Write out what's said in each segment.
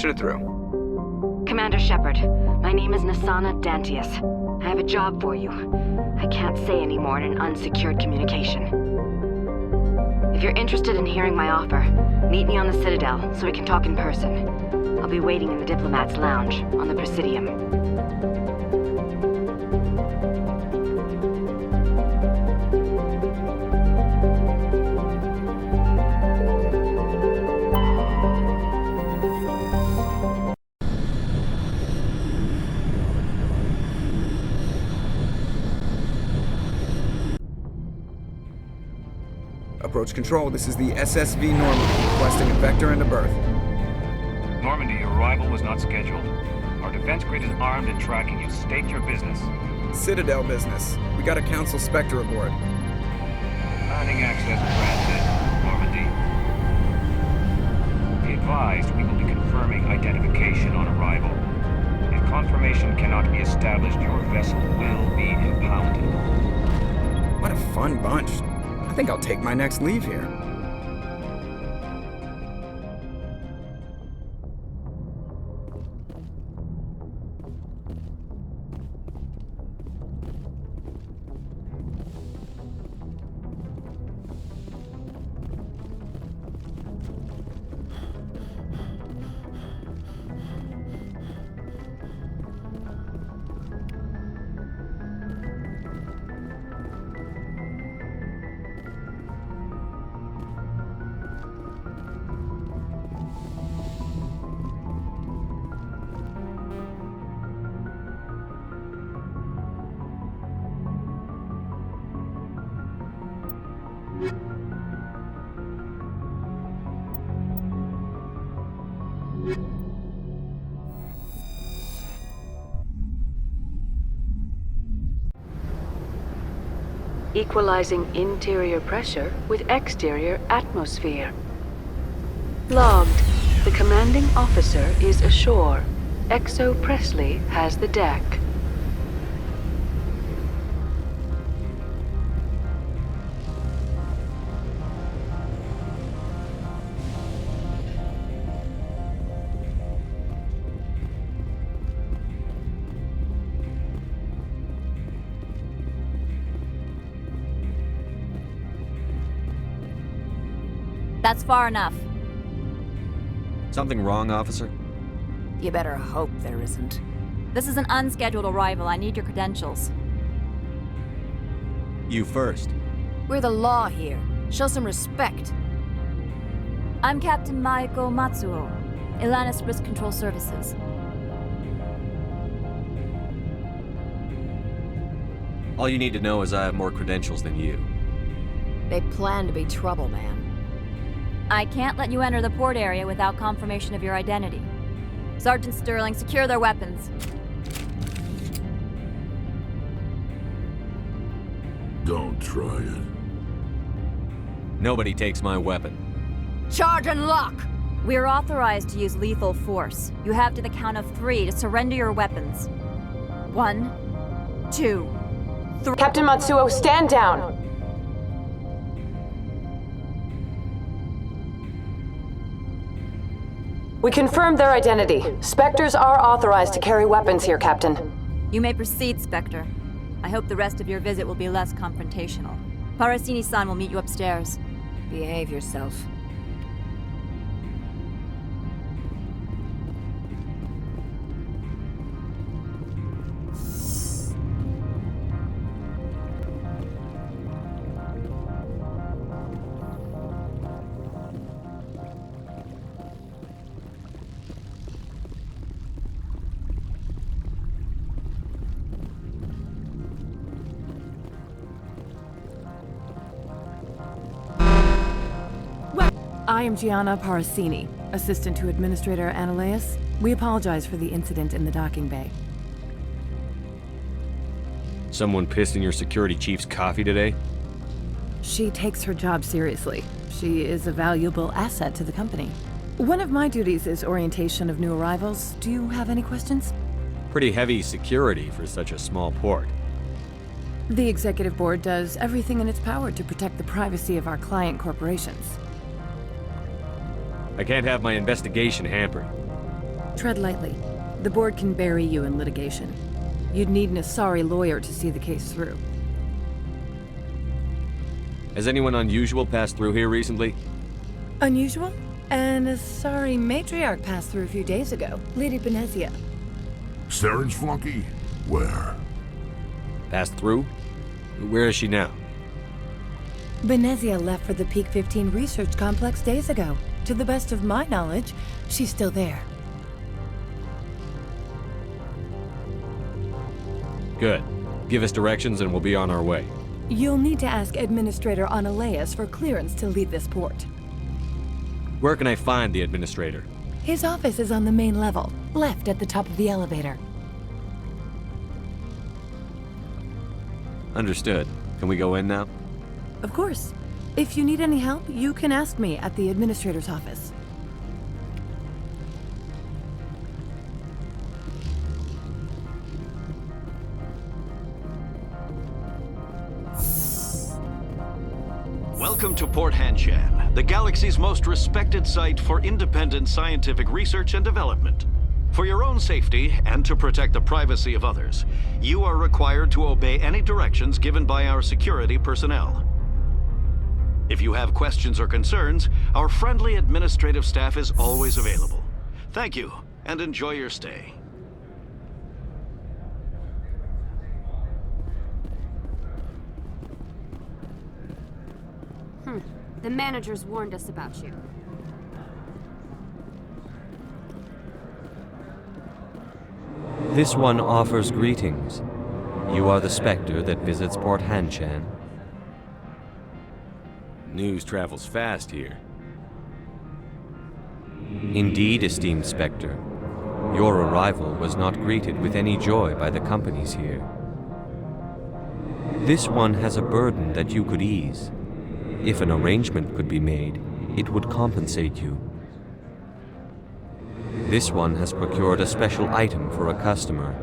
Shoot it through. Commander Shepard, my name is Nasana Dantius. I have a job for you. I can't say any more in an unsecured communication. If you're interested in hearing my offer, meet me on the Citadel so we can talk in person. I'll be waiting in the Diplomat's Lounge on the Presidium. Approach control, this is the SSV Normandy, requesting a vector and a berth. Normandy, your arrival was not scheduled. Our defense grid is armed and tracking you. State your business. Citadel business. We got a Council Spectre aboard. Landing access granted, Normandy. Be advised, we will be confirming identification on arrival. If confirmation cannot be established, your vessel will be impounded. What a fun bunch. I think I'll take my next leave here. Equalizing interior pressure with exterior atmosphere. Logged. The commanding officer is ashore. Exo Presley has the deck. That's far enough. Something wrong, officer? You better hope there isn't. This is an unscheduled arrival. I need your credentials. You first. We're the law here. Show some respect. I'm Captain Maiko Matsuo, Ilanis Risk Control Services. All you need to know is I have more credentials than you. They plan to be trouble, man. I can't let you enter the port area without confirmation of your identity. Sergeant Sterling, secure their weapons. Don't try it. Nobody takes my weapon. Charge and lock! We're authorized to use lethal force. You have to the count of 3 to surrender your weapons. 1, 2, 3. Captain Matsuo, stand down! We confirmed their identity. Spectres are authorized to carry weapons here, Captain. You may proceed, Spectre. I hope the rest of your visit will be less confrontational. Parasini-san will meet you upstairs. Behave yourself. I am Gianna Parasini, assistant to Administrator Ananias. We apologize for the incident in the docking bay. Someone pissed in your security chief's coffee today? She takes her job seriously. She is a valuable asset to the company. One of my duties is orientation of new arrivals. Do you have any questions? Pretty heavy security for such a small port. The Executive Board does everything in its power to protect the privacy of our client corporations. I can't have my investigation hampered. Tread lightly. The board can bury you in litigation. You'd need an Asari lawyer to see the case through. Has anyone unusual passed through here recently? Unusual? An Asari matriarch passed through a few days ago. Lady Benezia. Saren's flunky? Where? Passed through? Where is she now? Benezia left for the Peak 15 research complex days ago. To the best of my knowledge, she's still there. Good. Give us directions and we'll be on our way. You'll need to ask Administrator Analeas for clearance to leave this port. Where can I find the administrator? His office is on the main level, left at the top of the elevator. Understood. Can we go in now? Of course. If you need any help, you can ask me at the Administrator's office. Welcome to Port Hanshan, the galaxy's most respected site for independent scientific research and development. For your own safety and to protect the privacy of others, you are required to obey any directions given by our security personnel. If you have questions or concerns, our friendly administrative staff is always available. Thank you, and enjoy your stay. The managers warned us about you. This one offers greetings. You are the Spectre that visits Port Hanshan. News travels fast here. Indeed, esteemed Spectre. Your arrival was not greeted with any joy by the companies here. This one has a burden that you could ease. If an arrangement could be made, it would compensate you. This one has procured a special item for a customer.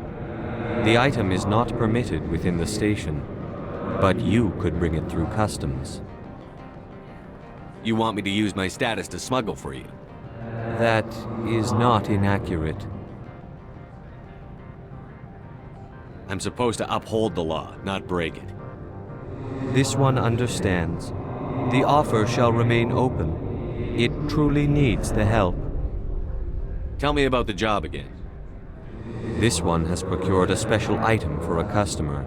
The item is not permitted within the station, but you could bring it through customs. You want me to use my status to smuggle for you? That is not inaccurate. I'm supposed to uphold the law, not break it. This one understands. The offer shall remain open. It truly needs the help. Tell me about the job again. This one has procured a special item for a customer.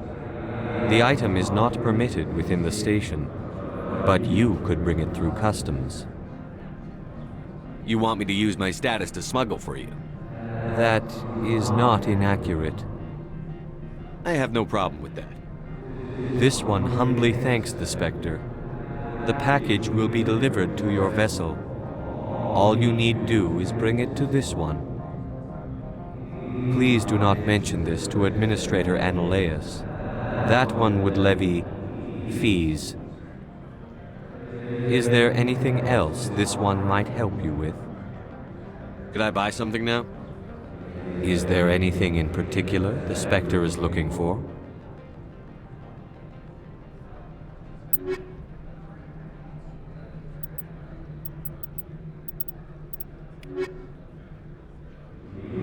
The item is not permitted within the station, but you could bring it through customs. You want me to use my status to smuggle for you? That is not inaccurate. I have no problem with that. This one humbly thanks the Spectre. The package will be delivered to your vessel. All you need do is bring it to this one. Please do not mention this to Administrator Analeas. That one would levy fees. Is there anything else this one might help you with? Could I buy something now? Is there anything in particular the Spectre is looking for?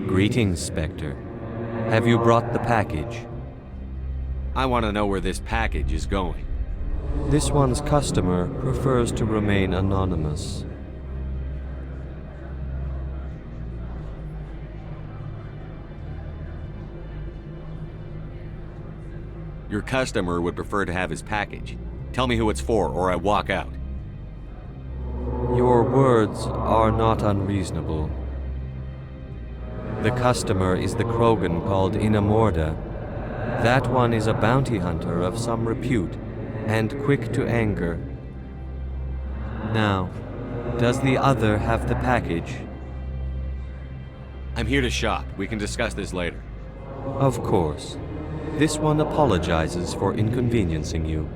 Greetings, Spectre. Have you brought the package? I want to know where this package is going. This one's customer prefers to remain anonymous. Your customer would prefer to have his package. Tell me who it's for, or I walk out. Your words are not unreasonable. The customer is the Krogan called Inamorda. That one is a bounty hunter of some repute, and quick to anger. Now, does the other have the package? I'm here to shop. We can discuss this later. Of course. This one apologizes for inconveniencing you.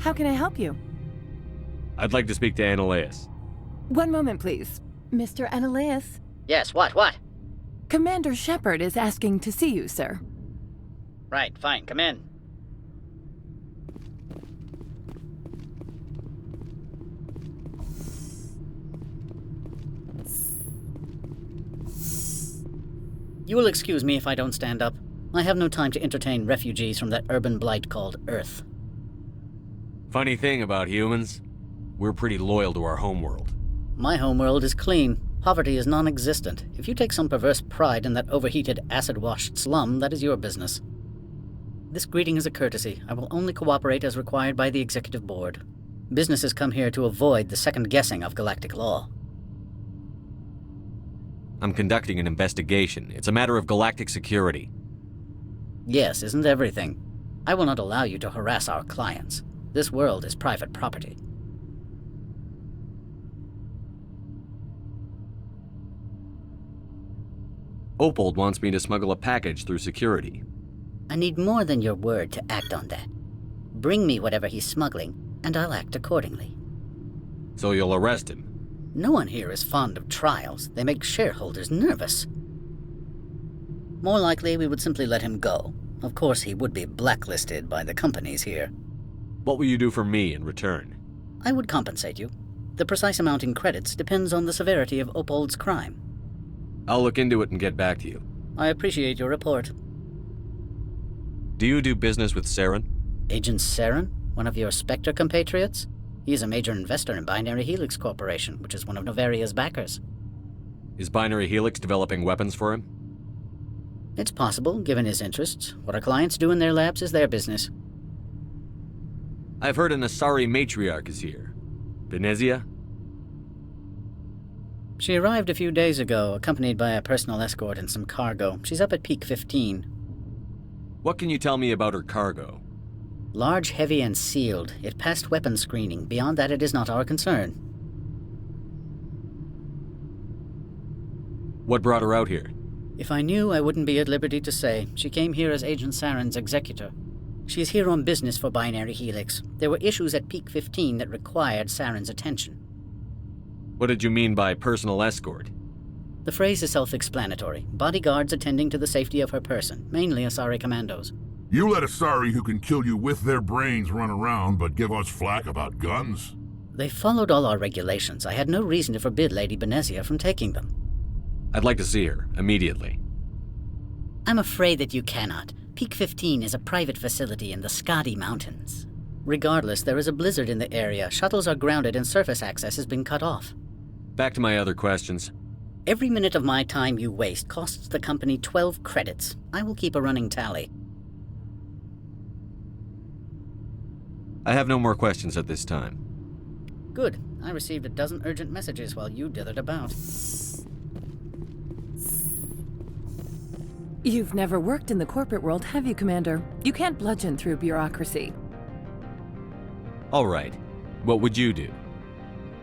How can I help you? I'd like to speak to Annaleus. One moment, please. Mr. Annaleus? Yes, what? Commander Shepard is asking to see you, sir. Right, fine, come in. You will excuse me if I don't stand up. I have no time to entertain refugees from that urban blight called Earth. Funny thing about humans, we're pretty loyal to our homeworld. My homeworld is clean. Poverty is non-existent. If you take some perverse pride in that overheated, acid-washed slum, that is your business. This greeting is a courtesy. I will only cooperate as required by the Executive Board. Businesses come here to avoid the second-guessing of galactic law. I'm conducting an investigation. It's a matter of galactic security. Yes, isn't everything? I will not allow you to harass our clients. This world is private property. Opold wants me to smuggle a package through security. I need more than your word to act on that. Bring me whatever he's smuggling, and I'll act accordingly. So you'll arrest him? No one here is fond of trials. They make shareholders nervous. More likely, we would simply let him go. Of course, he would be blacklisted by the companies here. What will you do for me in return? I would compensate you. The precise amount in credits depends on the severity of Opold's crime. I'll look into it and get back to you. I appreciate your report. Do you do business with Saren? Agent Saren? One of your Spectre compatriots? He is a major investor in Binary Helix Corporation, which is one of Novaria's backers. Is Binary Helix developing weapons for him? It's possible, given his interests. What our clients do in their labs is their business. I've heard an Asari matriarch is here. Venezia? She arrived a few days ago, accompanied by a personal escort and some cargo. She's up at Peak 15. What can you tell me about her cargo? Large, heavy, and sealed. It passed weapons screening. Beyond that, it is not our concern. What brought her out here? If I knew, I wouldn't be at liberty to say. She came here as Agent Saren's executor. She is here on business for Binary Helix. There were issues at Peak 15 that required Saren's attention. What did you mean by personal escort? The phrase is self-explanatory. Bodyguards attending to the safety of her person, mainly Asari commandos. You let Asari who can kill you with their brains run around, but give us flack about guns? They followed all our regulations. I had no reason to forbid Lady Benezia from taking them. I'd like to see her, immediately. I'm afraid that you cannot. Peak 15 is a private facility in the Skadi Mountains. Regardless, there is a blizzard in the area. Shuttles are grounded and surface access has been cut off. Back to my other questions. Every minute of my time you waste costs the company 12 credits. I will keep a running tally. I have no more questions at this time. Good. I received a dozen urgent messages while you dithered about. You've never worked in the corporate world, have you, Commander? You can't bludgeon through bureaucracy. All right. What would you do?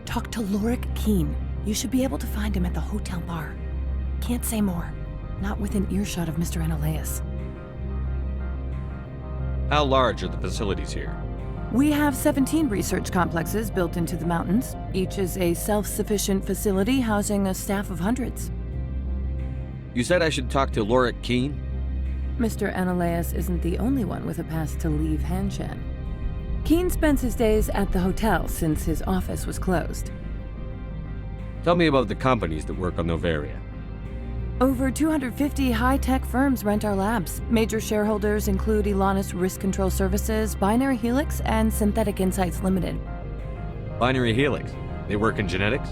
Talk to Lorik Keen. You should be able to find him at the hotel bar. Can't say more. Not within earshot of Mr. Annaleus. How large are the facilities here? We have 17 research complexes built into the mountains. Each is a self-sufficient facility housing a staff of hundreds. You said I should talk to Lorik Keen? Mr. Annaleus isn't the only one with a pass to leave Hanshan. Keen spends his days at the hotel since his office was closed. Tell me about the companies that work on Novaria. Over 250 high-tech firms rent our labs. Major shareholders include Elanus Risk Control Services, Binary Helix, and Synthetic Insights Limited. Binary Helix? They work in genetics?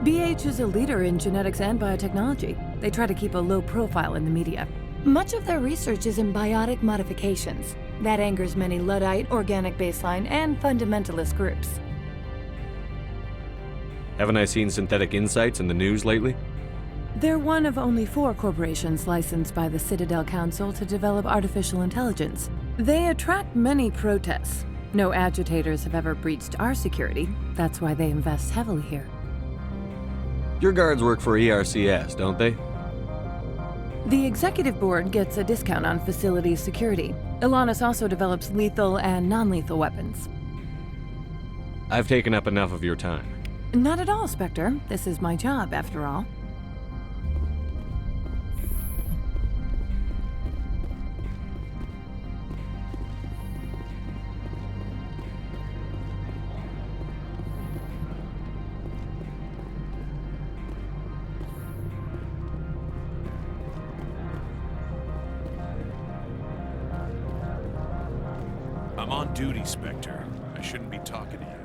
BH is a leader in genetics and biotechnology. They try to keep a low profile in the media. Much of their research is in biotic modifications. That angers many Luddite, organic baseline, and fundamentalist groups. Haven't I seen Synthetic Insights in the news lately? They're one of only 4 corporations licensed by the Citadel Council to develop artificial intelligence. They attract many protests. No agitators have ever breached our security. That's why they invest heavily here. Your guards work for ERCS, don't they? The executive board gets a discount on facility security. Elanus also develops lethal and non-lethal weapons. I've taken up enough of your time. Not at all, Spectre. This is my job, after all. I'm on duty, Spectre. I shouldn't be talking to you.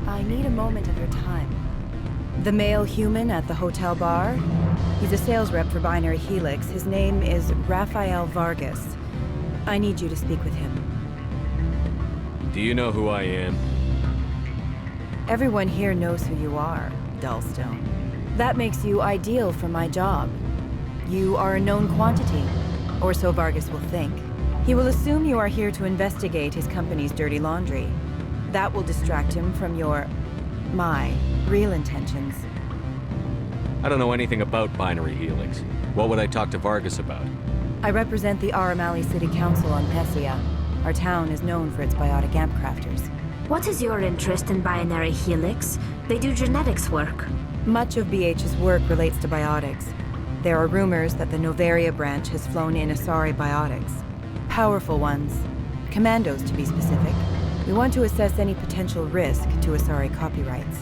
I need a moment of your time. The male human at the hotel bar? He's a sales rep for Binary Helix. His name is Rafael Vargas. I need you to speak with him. Do you know who I am? Everyone here knows who you are, Dullstone. That makes you ideal for my job. You are a known quantity, or so Vargas will think. He will assume you are here to investigate his company's dirty laundry. That will distract him from my real intentions. I don't know anything about Binary Helix. What would I talk to Vargas about? I represent the Aramali City Council on Pessia. Our town is known for its biotic amp crafters. What is your interest in Binary Helix? They do genetics work. Much of BH's work relates to biotics. There are rumors that the Novaria branch has flown in Asari biotics. Powerful ones. Commandos, to be specific. We want to assess any potential risk to Asari copyrights.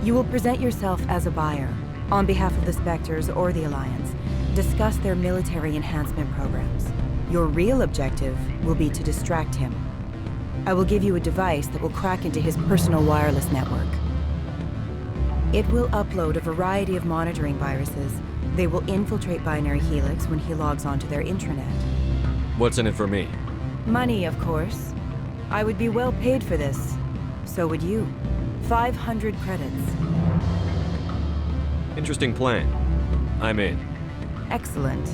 You will present yourself as a buyer, on behalf of the Spectres or the Alliance. Discuss their military enhancement programs. Your real objective will be to distract him. I will give you a device that will crack into his personal wireless network. It will upload a variety of monitoring viruses. They will infiltrate Binary Helix when he logs onto their intranet. What's in it for me? Money, of course. I would be well paid for this. So would you. 500 credits. Interesting plan. I'm in. Excellent.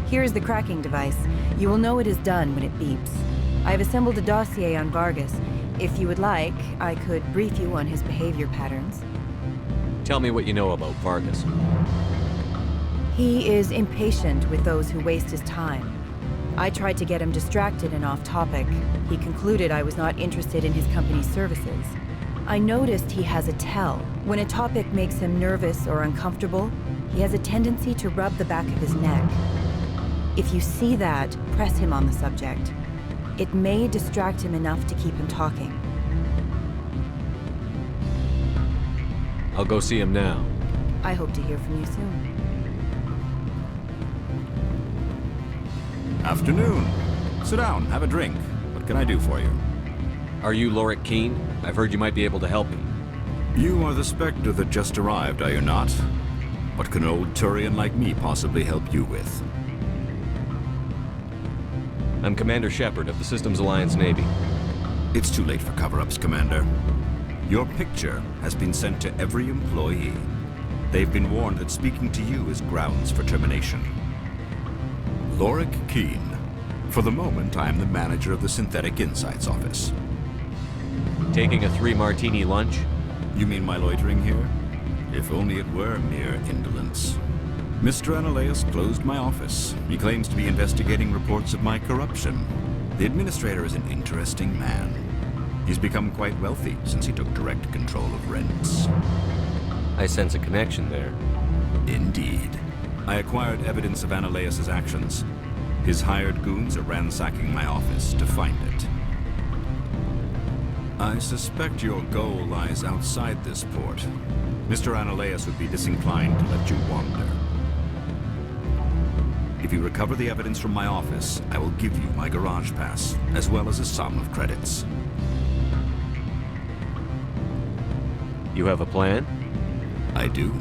Here's the cracking device. You will know it is done when it beeps. I have assembled a dossier on Vargas. If you would like, I could brief you on his behavior patterns. Tell me what you know about Vargas. He is impatient with those who waste his time. I tried to get him distracted and off topic. He concluded I was not interested in his company's services. I noticed he has a tell. When a topic makes him nervous or uncomfortable, he has a tendency to rub the back of his neck. If you see that, press him on the subject. It may distract him enough to keep him talking. I'll go see him now. I hope to hear from you soon. Afternoon. Sit down, have a drink. What can I do for you? Are you Lorik Keene? I've heard you might be able to help me. You are the Spectre that just arrived, are you not? What can an old Turian like me possibly help you with? I'm Commander Shepard of the Systems Alliance Navy. It's too late for cover-ups, Commander. Your picture has been sent to every employee. They've been warned that speaking to you is grounds for termination. Lorik Keene. For the moment, I am the manager of the Synthetic Insights Office. Taking a 3-martini lunch? You mean my loitering here? If only it were mere indolence. Mr. Analeus closed my office. He claims to be investigating reports of my corruption. The administrator is an interesting man. He's become quite wealthy since he took direct control of rents. I sense a connection there. Indeed. I acquired evidence of Analeus' actions. His hired goons are ransacking my office to find it. I suspect your goal lies outside this port. Mr. Analeus would be disinclined to let you wander. If you recover the evidence from my office, I will give you my garage pass, as well as a sum of credits. You have a plan? I do.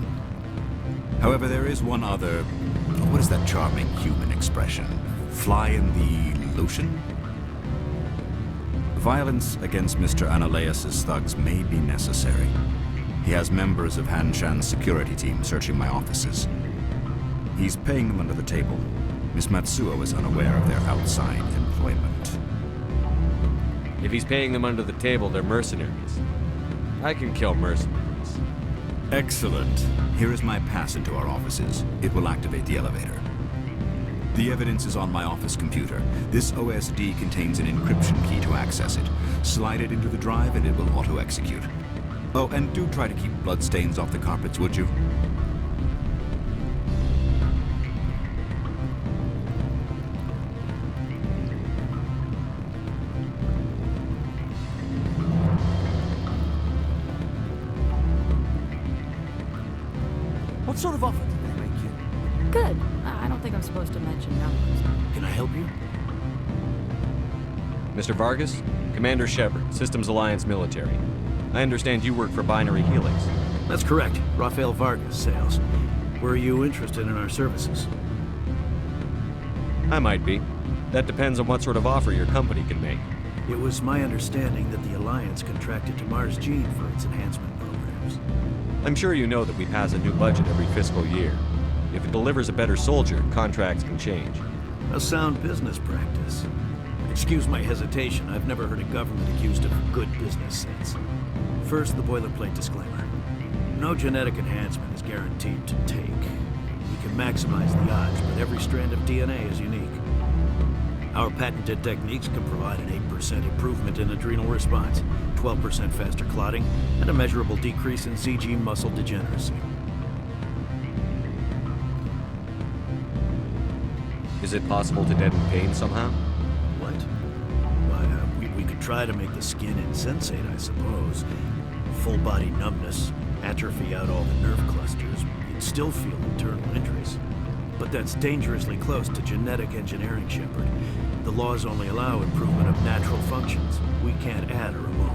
However, there is one other... What is that charming human expression? Fly in the lotion? Violence against Mr. Analaeus' thugs may be necessary. He has members of Han Shan's security team searching my offices. He's paying them under the table. Miss Matsuo is unaware of their outside employment. If he's paying them under the table, they're mercenaries. I can kill mercenaries. Excellent. Here is my pass into our offices. It will activate the elevator. The evidence is on my office computer. This OSD contains an encryption key to access it. Slide it into the drive and it will auto-execute. Oh, and do try to keep bloodstains off the carpets, would you? What sort of offer did they make you? Good. I don't think I'm supposed to mention numbers. Can I help you? Mr. Vargas? Commander Shepard, Systems Alliance Military. I understand you work for Binary Helix. That's correct. Rafael Vargas, sales. Were you interested in our services? I might be. That depends on what sort of offer your company can make. It was my understanding that the Alliance contracted to Mars Gene for its enhancement programs. I'm sure you know that we pass a new budget every fiscal year. If it delivers a better soldier, contracts can change. A sound business practice. Excuse my hesitation, I've never heard a government accused of good business sense. First, the boilerplate disclaimer. No genetic enhancement is guaranteed to take. We can maximize the odds, but every strand of DNA is unique. Our patented techniques can provide an 8% improvement in adrenal response, 12% faster clotting, and a measurable decrease in CG muscle degeneracy. Is it possible to deaden pain somehow? What? Why, we could try to make the skin insensate, I suppose. Full body numbness, atrophy out all the nerve clusters, you'd still feel internal injuries. But that's dangerously close to genetic engineering, Shepard. The laws only allow improvement of natural functions. We can't add or remove.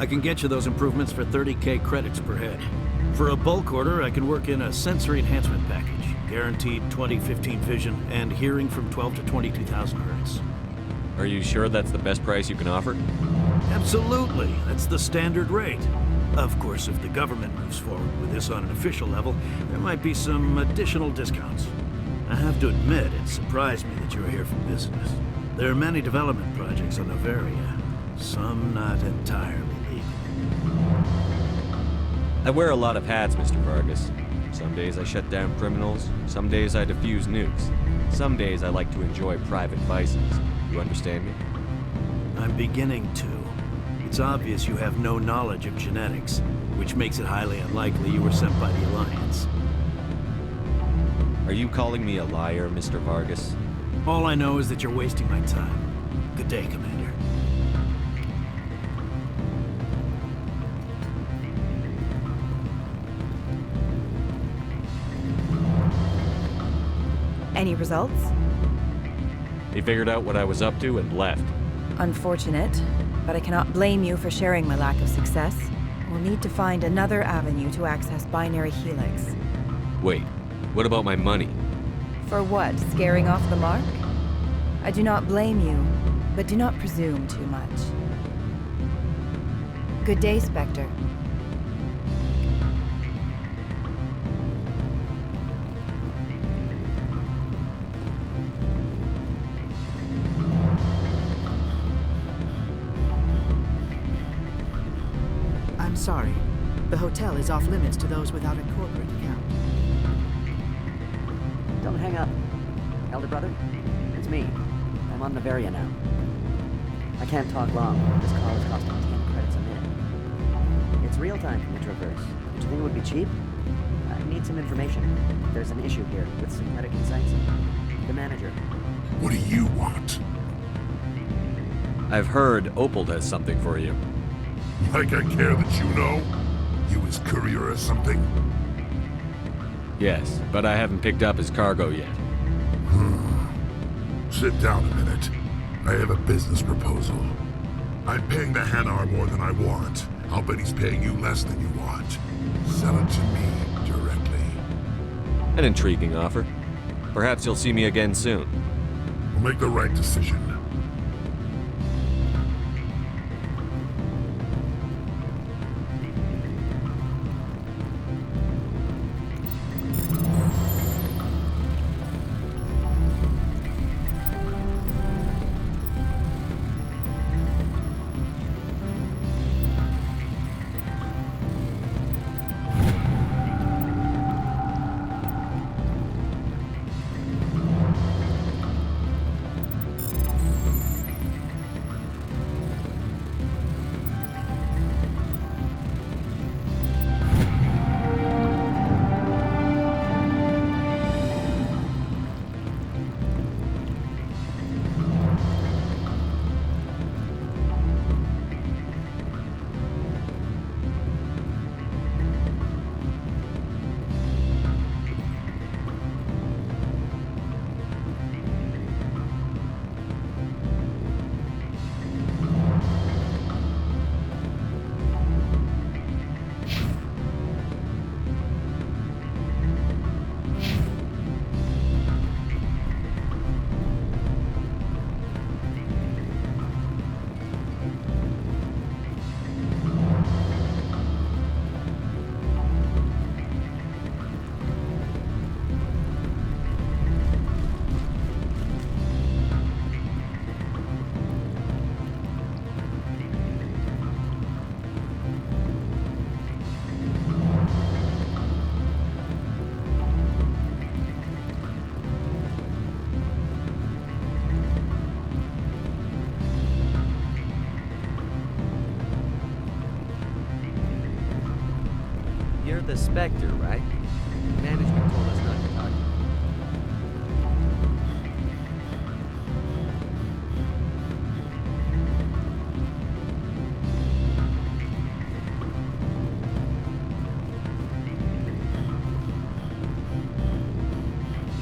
I can get you those improvements for 30K credits per head. For a bulk order, I can work in a sensory enhancement package. Guaranteed 20/15 vision and hearing from 12 to 22,000 hertz. Are you sure that's the best price you can offer? Absolutely. That's the standard rate. Of course, if the government moves forward with this on an official level, there might be some additional discounts. I have to admit, it surprised me that you were here for business. There are many development projects on nVidia, some not entirely legal. I wear a lot of hats, Mr. Vargas. Some days I shut down criminals, some days I defuse nukes. Some days I like to enjoy private vices. You understand me? I'm beginning to. It's obvious you have no knowledge of genetics, which makes it highly unlikely you were sent by the Alliance. Are you calling me a liar, Mr. Vargas? All I know is that you're wasting my time. Good day, Commander. Any results? He figured out what I was up to and left. Unfortunate, but I cannot blame you for sharing my lack of success. We'll need to find another avenue to access Binary Helix. Wait, what about my money? For what, scaring off the mark? I do not blame you, but do not presume too much. Good day, Spectre. I'm sorry. The hotel is off limits to those without a corporate account. Don't hang up. Elder brother, it's me. I'm on nVidia now. I can't talk long. This call is costing 10 credits a minute. It's real time from the Traverse. Don't you think it would be cheap? I need some information. There's an issue here with synthetic insights. The manager. What do you want? I've heard Opal does something for you. Like I care that you know? You his courier or something? Yes, but I haven't picked up his cargo yet. Sit down a minute. I have a business proposal. I'm paying the Hanar more than I want. I'll bet he's paying you less than you want. Sell it to me directly. An intriguing offer. Perhaps you'll see me again soon. We'll make the right decision. You're the Spectre, right? Management told us not to talk to you.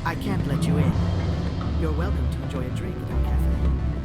I can't let you in. You're welcome to enjoy a drink at our cafe.